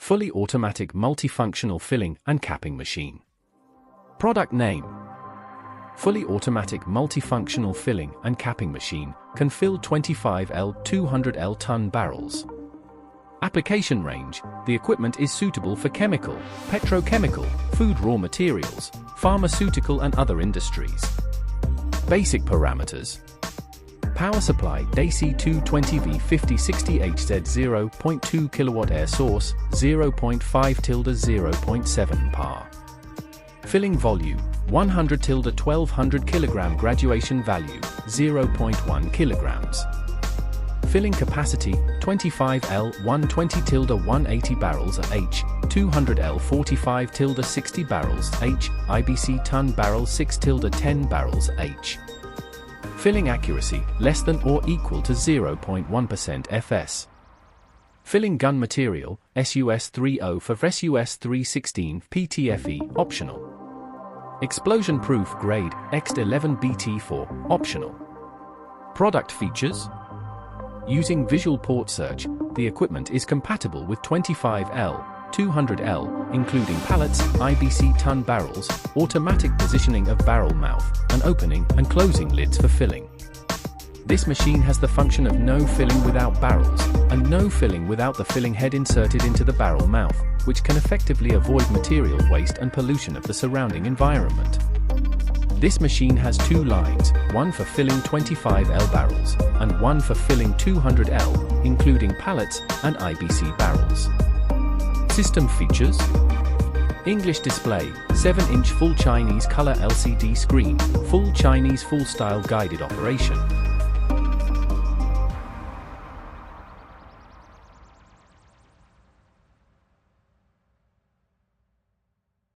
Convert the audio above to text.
Fully automatic multifunctional filling and capping machine. Product name. Fully automatic multifunctional filling and capping machine can fill 25L 200L ton barrels. Application range. The equipment is suitable for chemical, petrochemical, food raw materials, pharmaceutical and other industries. Basic parameters. Power supply AC 220V 5060HZ 0.2 kW air source 0.5-0.7 par. Filling volume 100-1200 kg. Graduation value 0.1 kg. Filling capacity 25L 120-180 barrels H, 200L 45-60 barrels H, IBC ton barrel 6-10 barrels H. Filling accuracy less than or equal to 0.1% FS. Filling gun material SUS 30 for SUS 316 PTFE optional. Explosion proof grade X11 BT4 optional. Product features. Using visual port search, the equipment is compatible with 25L, 200L, including pallets, IBC ton barrels, automatic positioning of barrel mouth, and opening and closing lids for filling. This machine has the function of no filling without barrels, and no filling without the filling head inserted into the barrel mouth, which can effectively avoid material waste and pollution of the surrounding environment. This machine has two lines, one for filling 25L barrels, and one for filling 200L, including pallets and IBC barrels. System features. English display, 7-inch full Chinese color LCD screen, full Chinese full-style guided operation.